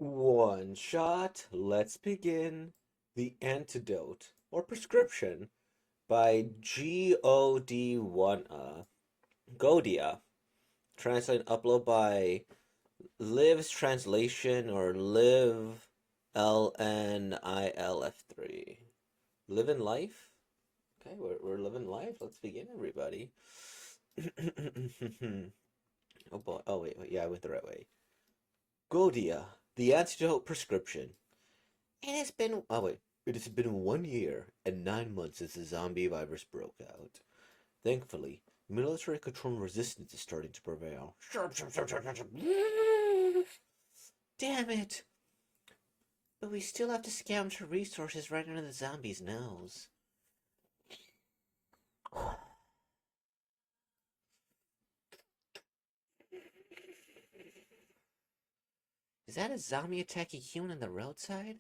One shot, let's begin. The Antidote, or Prescription, by Godia. Translate and upload by Liv's Translation or Live LNILF3. Living life? Okay, we're living life. Let's begin, everybody. Oh boy. Oh, wait. Yeah, I went the right way. Godia, the Antidote Prescription. It has been 1 year and 9 months since the zombie virus broke out. Thankfully, military control and resistance is starting to prevail. Damn it! But we still have to scavenge for resources right under the zombies' nose. Is that a zombie attacking human on the roadside?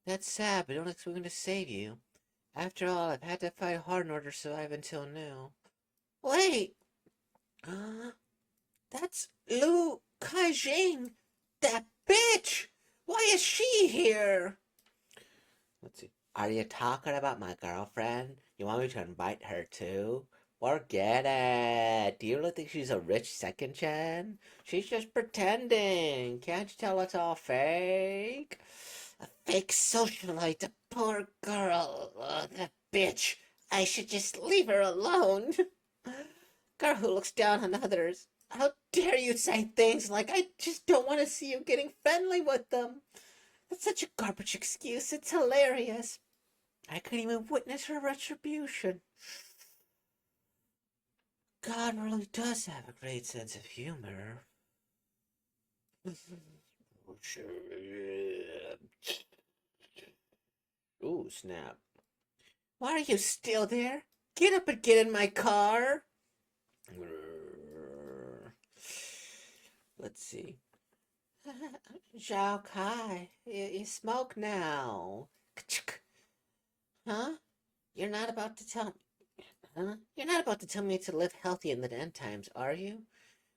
That's sad, but don't expect me to save you. After all, I've had to fight hard in order to survive until now. Wait! That's Lu Kaijing! That bitch! Why is she here? Let's see. Are you talking about my girlfriend? You want me to invite her too? Forget it. Do you really think she's a rich second gen? She's just pretending. Can't you tell it's all fake? A fake socialite, a poor girl. Oh, that bitch. I should just leave her alone. Girl who looks down on others. How dare you say things like I just don't want to see you getting friendly with them? That's such a garbage excuse. It's hilarious. I couldn't even witness her retribution. God really does have a great sense of humor. Ooh, snap. Why are you still there? Get up and get in my car. Let's see. Zhao Kai, you smoke now. Huh? You're not about to tell me. Huh? You're not about to tell me to live healthy in the end times, are you?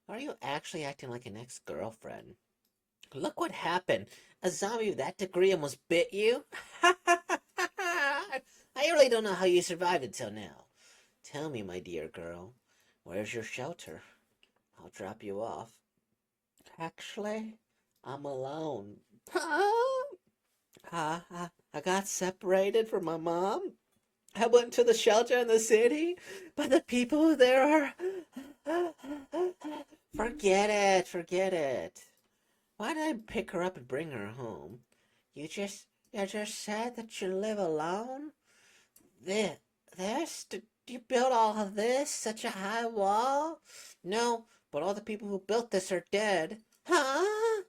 Are you actually acting like an ex-girlfriend? Look what happened. A zombie of that degree almost bit you? I really don't know how you survived until now. Tell me, my dear girl, where's your shelter? I'll drop you off. Actually, I'm alone. I got separated from my mom. I went to the shelter in the city, but the people there are... Forget it, forget it. Why did I pick her up and bring her home? You just said that you live alone? This? Did you build all of this? Such a high wall? No, but all the people who built this are dead. Huh?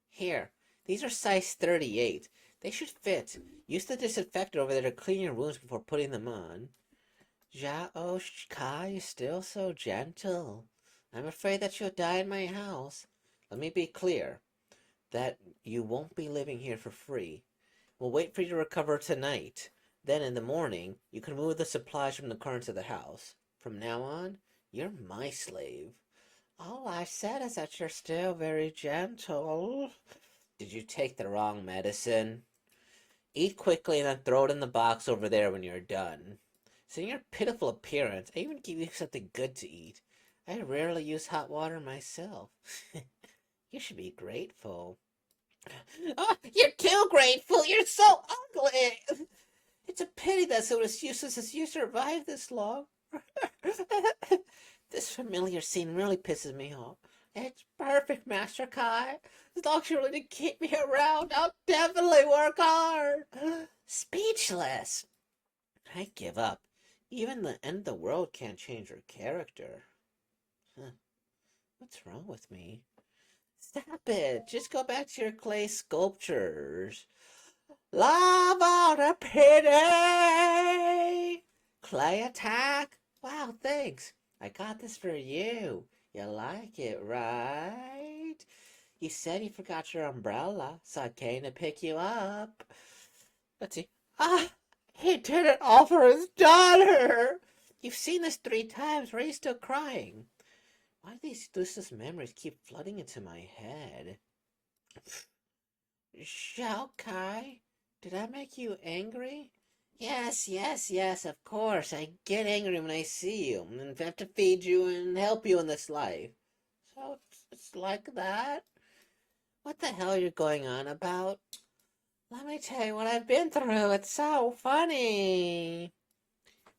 Here, these are size 38. They should fit. Use the disinfectant over there to clean your wounds before putting them on. Zhao Kai is still so gentle. I'm afraid that you'll die in my house. Let me be clear that you won't be living here for free. We'll wait for you to recover tonight. Then in the morning, you can move the supplies from the car into the house. From now on, you're my slave. All I said is that you're still very gentle. Did you take the wrong medicine? Eat quickly and then throw it in the box over there when you're done. Seeing your pitiful appearance, I even give you something good to eat. I rarely use hot water myself. You should be grateful. Oh, you're too grateful. You're so ugly. It's a pity that someone as useless as you survived this long. This familiar scene really pisses me off. It's perfect, Master Kai. As long as you're willing to keep me around, I'll definitely work hard. Speechless. I give up. Even the end of the world can't change her character. Huh. What's wrong with me? Stop it. Just go back to your clay sculptures. Love on a pity! Clay attack? Wow, thanks. I got this for you. You like it, right? You said you forgot your umbrella, so I came to pick you up. Let's see. Ah, he did it all for his daughter! You've seen this 3 times. Why are you still crying? Why do these useless memories keep flooding into my head? Shao Kai, did I make you angry? Yes, yes, yes, of course. I get angry when I see you and have to feed you and help you in this life. So it's like that? What the hell are you going on about? Let me tell you what I've been through. It's so funny.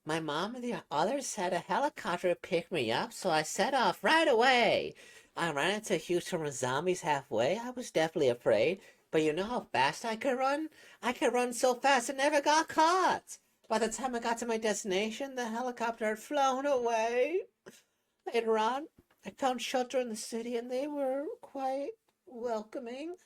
My mom and the others had a helicopter pick me up, so I set off right away. I ran into a huge swarm of zombies halfway. I was definitely afraid, but you know how fast I could run? I could run so fast I never got caught. By the time I got to my destination, the helicopter had flown away. Later on, I found shelter in the city, and they were quite welcoming.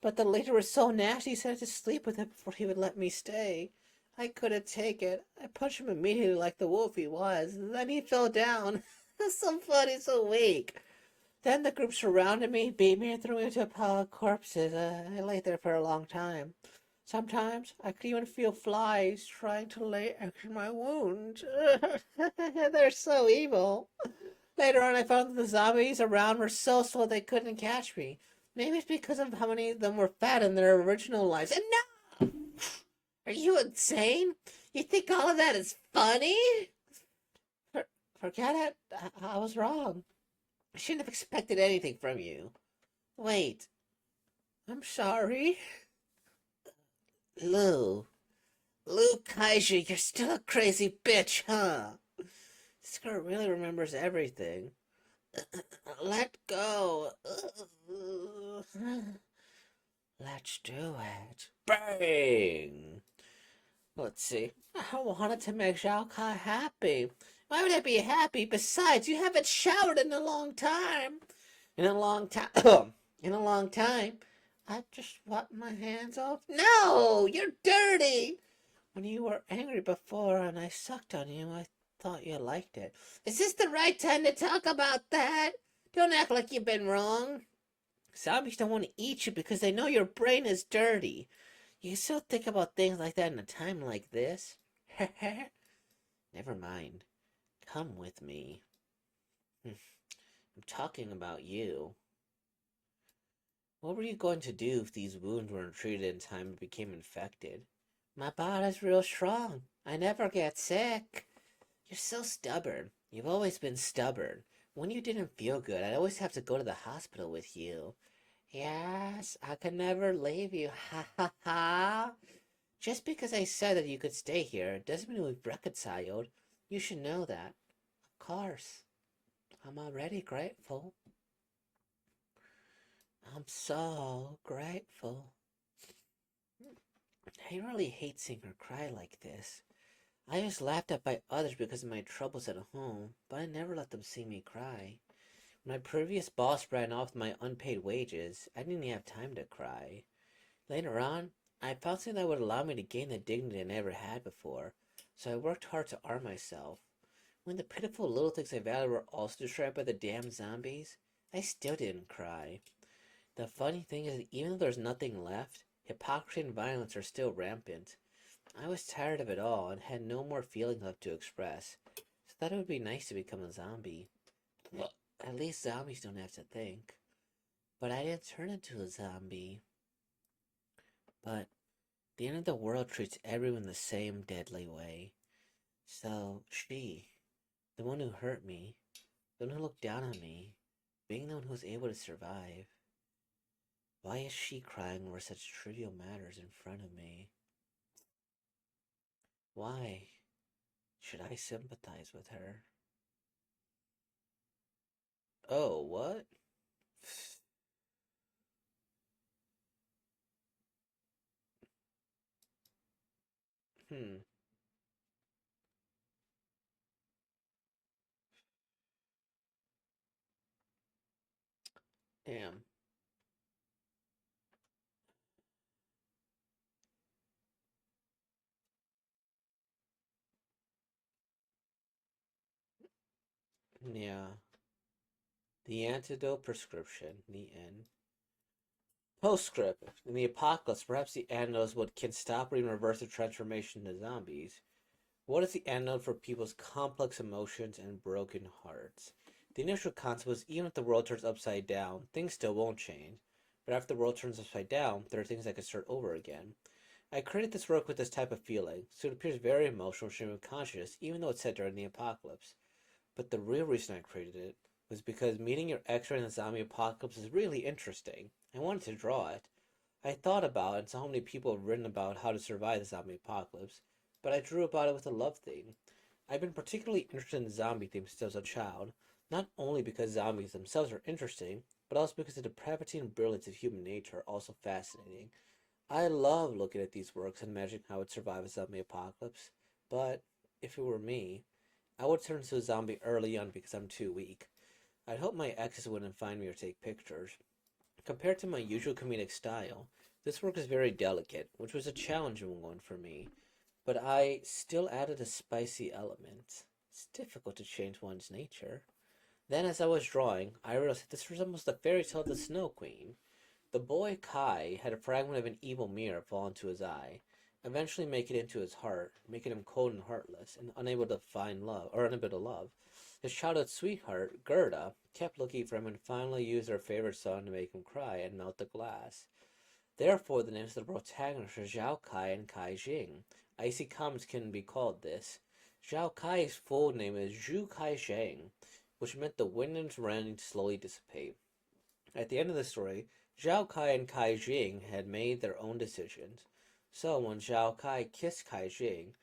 But the leader was so nasty, he said I had to sleep with him before he would let me stay. I couldn't take it. I punched him immediately like the wolf he was. Then he fell down. So funny, so weak. Then the group surrounded me, beat me, and threw me into a pile of corpses. I lay there for a long time. Sometimes I could even feel flies trying to lay eggs in my wound. They're so evil. Later on, I found that the zombies around were so slow they couldn't catch me. Maybe it's because of how many of them were fat in their original lives. And no! Are you insane? You think all of that is funny? For, Forget it. I was wrong. I shouldn't have expected anything from you. Wait. I'm sorry. Lou. Lou Kaiser, you're still a crazy bitch, huh? This girl really remembers everything. Let go. Let's do it. Bang! Let's see. I wanted to make Zhao Kai happy. Why would I be happy? Besides, you haven't showered in a long time. In a long time. In a long time. I just wiped my hands off. No! You're dirty! When you were angry before and I sucked on you, I thought you liked it. Is this the right time to talk about that? Don't act like you've been wrong. Zombies don't want to eat you because they know your brain is dirty. You still think about things like that in a time like this? Never mind. Come with me. I'm talking about you. What were you going to do if these wounds weren't treated in time and became infected? My body's real strong. I never get sick. You're so stubborn. You've always been stubborn. When you didn't feel good, I'd always have to go to the hospital with you. Yes, I could never leave you. Ha ha ha. Just because I said that you could stay here doesn't mean we've reconciled. You should know that. Of course. I'm already grateful. I'm so grateful. I really hate seeing her cry like this. I was laughed at by others because of my troubles at home, but I never let them see me cry. When my previous boss ran off with my unpaid wages, I didn't even have time to cry. Later on, I found something that would allow me to gain the dignity I never had before, so I worked hard to arm myself. When the pitiful little things I valued were also destroyed by the damn zombies, I still didn't cry. The funny thing is that even though there's nothing left, hypocrisy and violence are still rampant. I was tired of it all and had no more feelings left to express, so I thought it would be nice to become a zombie. Well, at least zombies don't have to think. But I didn't turn into a zombie. But the end of the world treats everyone the same deadly way. So she, the one who hurt me, the one who looked down on me, being the one who was able to survive, why is she crying over such trivial matters in front of me? Why should I sympathize with her? Oh, what? Hmm, damn. Yeah. The antidote prescription, the end. Postscript. In the apocalypse, perhaps the antidote is what can stop or even reverse the transformation into zombies. What is the antidote for people's complex emotions and broken hearts? The initial concept was even if the world turns upside down, things still won't change. But after the world turns upside down, there are things that could start over again. I created this work with this type of feeling, so it appears very emotional, stream of consciousness, even though it's set during the apocalypse. But the real reason I created it was because meeting your ex during the zombie apocalypse is really interesting. I wanted to draw it. I thought about and saw how many people have written about how to survive the zombie apocalypse, but I drew about it with a love theme. I've been particularly interested in the zombie theme since I was a child, not only because zombies themselves are interesting, but also because the depravity and brilliance of human nature are also fascinating. I love looking at these works and imagining how I would survive a zombie apocalypse, but if it were me, I would turn into a zombie early on because I'm too weak. I'd hope my exes wouldn't find me or take pictures. Compared to my usual comedic style, this work is very delicate, which was a challenging one for me, but I still added a spicy element. It's difficult to change one's nature. Then, as I was drawing, I realized that this resembles the fairy tale of the Snow Queen. The boy Kai had a fragment of an evil mirror fall into his eye, eventually make it into his heart, making him cold and heartless, and unable to find love, or unable to love. His childhood sweetheart, Gerda, kept looking for him and finally used her favorite song to make him cry and melt the glass. Therefore, the names of the protagonists are Zhao Kai and Kai Jing. Icy comments can be called this. Zhao Kai's full name is Zhu Kai Zhang, which meant the wind and rain slowly dissipate. At the end of the story, Zhao Kai and Kai Jing had made their own decisions. So when Zhao Kai kissed Kai Jing,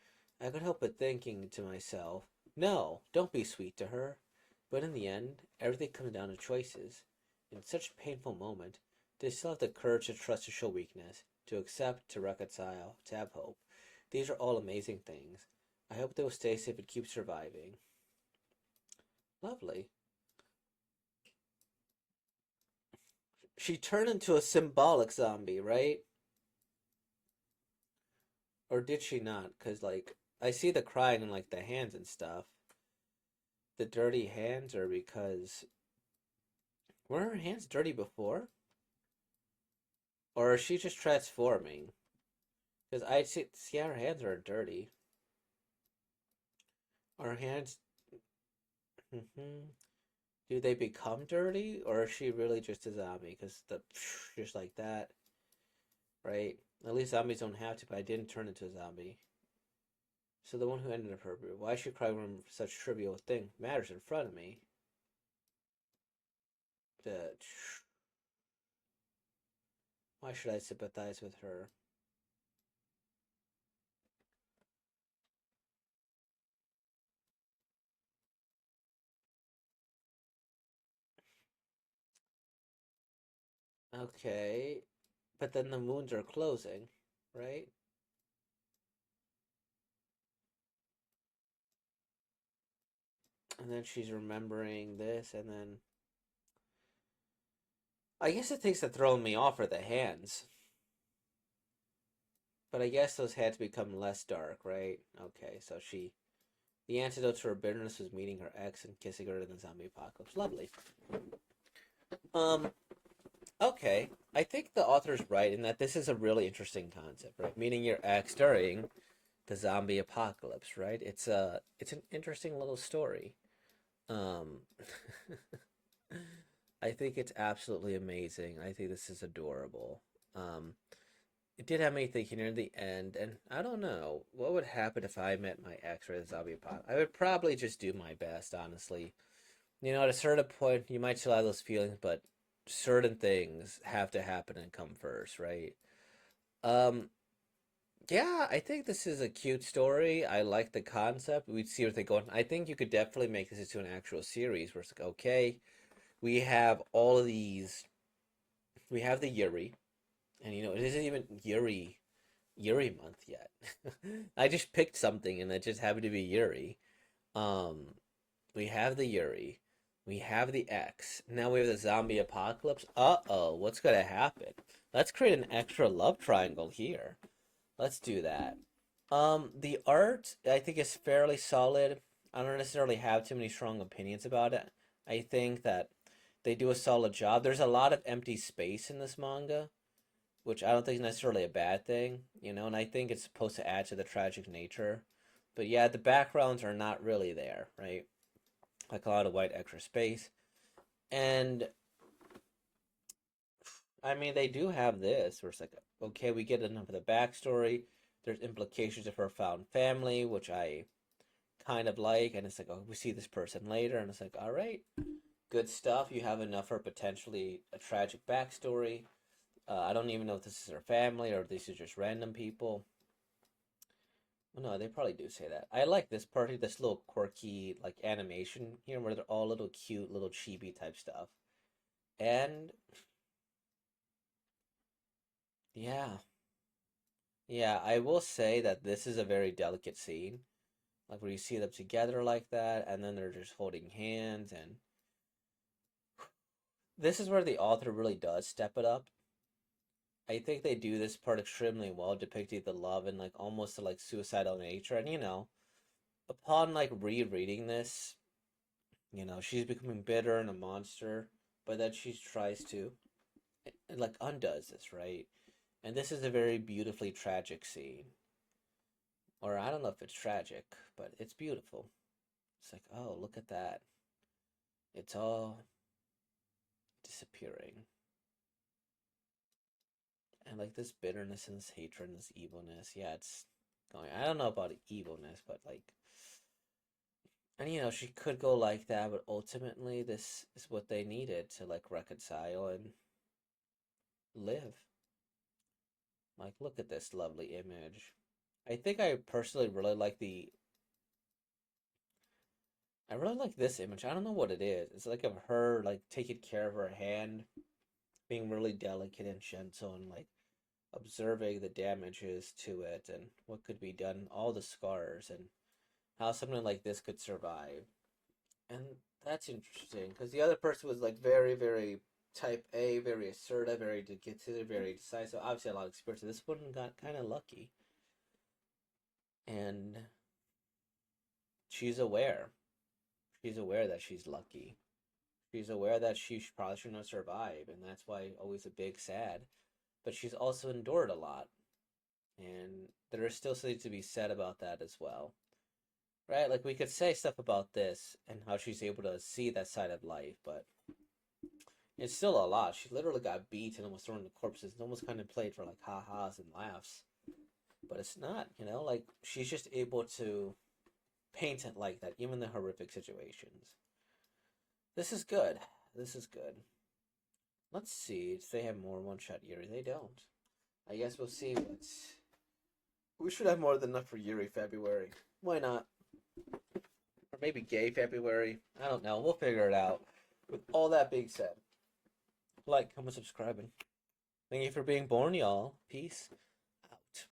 I could help but thinking to myself, no, don't be sweet to her. But in the end, everything comes down to choices. In such a painful moment, they still have the courage to trust to show weakness, to accept, to reconcile, to have hope. These are all amazing things. I hope they will stay safe and keep surviving. Lovely. She turned into a symbolic zombie, right? Or did she not? Because, like, I see the crying and, like, the hands and stuff. The dirty hands are because. Were her hands dirty before? Or is she just transforming? Because I see her hands are dirty. Are her hands. Mm-hmm. Do they become dirty? Or is she really just a zombie? Because the. Just like that, right? At least zombies don't have to, but I didn't turn into a zombie. So the one who ended up her. Why should cry when such trivial thing matters in front of me? The. Why should I sympathize with her? Okay, but then the moons are closing, right? And then she's remembering this, and then I guess the things that throw me off are the hands. But I guess those had to become less dark, right? Okay, so the antidote to her bitterness was meeting her ex and kissing her in the zombie apocalypse. Lovely. Um, okay. I think the author's right in that this is a really interesting concept, right? Meeting your ex during the zombie apocalypse, right? It's an interesting little story. Um, I think it's absolutely amazing. I think this is adorable. Um, it did have me thinking near the end, and I don't know what would happen if I met my ex or the zombie apocalypse. I would probably just do my best, honestly. You know, at a certain point, you might still have those feelings, but certain things have to happen and come first, right? Um, yeah, I think this is a cute story. I like the concept. We'd see what they go on. I think you could definitely make this into an actual series where it's like, okay, we have all of these. We have the Yuri, and you know, it isn't even Yuri month yet. I just picked something, and it just happened to be Yuri. Um, we have the Yuri. We have the X. Now we have the zombie apocalypse. Uh-oh, what's gonna happen? Let's create an extra love triangle here. Let's do that. The art I think is fairly solid. I don't necessarily have too many strong opinions about it. I think that they do a solid job. There's a lot of empty space in this manga, which I don't think is necessarily a bad thing, you know, and I think it's supposed to add to the tragic nature. But yeah, the backgrounds are not really there, right? Like a lot of white extra space. And I mean, they do have this where it's like, okay, we get enough of the backstory. There's implications of her found family, which I kind of like, and it's like, oh, we see this person later, and it's like, all right, good stuff. You have enough for potentially a tragic backstory. I don't even know if this is her family or if these are just random people. Well, no, they probably do say that. I like this part, this little quirky like animation here, where they're all little cute, little chibi type stuff. And yeah, yeah, I will say that this is a very delicate scene, like where you see them together like that, and then they're just holding hands, and this is where the author really does step it up. I think they do this part extremely well, depicting the love and like almost the like suicidal nature. And upon like rereading this, she's becoming bitter and a monster, but then she tries to and like undoes this, right? And this is a very beautifully tragic scene. Or I don't know if it's tragic, but it's beautiful. It's like, oh, look at that. It's all disappearing. And like this bitterness and this hatred and this evilness, yeah, it's going. I don't know about evilness, but like, and she could go like that, but ultimately, this is what they needed to like reconcile and live. Like, look at this lovely image. I think I personally really like the. I really like this image. I don't know what it is. It's like of her like taking care of her hand, being really delicate and gentle, and like observing the damages to it and what could be done, all the scars, and how something like this could survive. And that's interesting because the other person was like very, very type A, very assertive, very considered, very decisive. Obviously, a lot of experience. This one got kind of lucky, and she's aware. She's aware that she's lucky. She's aware that she probably shouldn't have survived, and that's why always a big sad. But she's also endured a lot, and there is still something to be said about that as well, right? Like we could say stuff about this and how she's able to see that side of life, but it's still a lot. She literally got beat and almost thrown into corpses. It's almost kind of played for like ha-has and laughs, but it's not. Like she's just able to paint it like that, even the horrific situations. This is good. This is good. Let's see if they have more one-shot Yuri. They don't. I guess we'll see what's. We should have more than enough for Yuri February. Why not? Or maybe gay February. I don't know. We'll figure it out. With all that being said, like, comment, subscribing. Thank you for being born, y'all. Peace.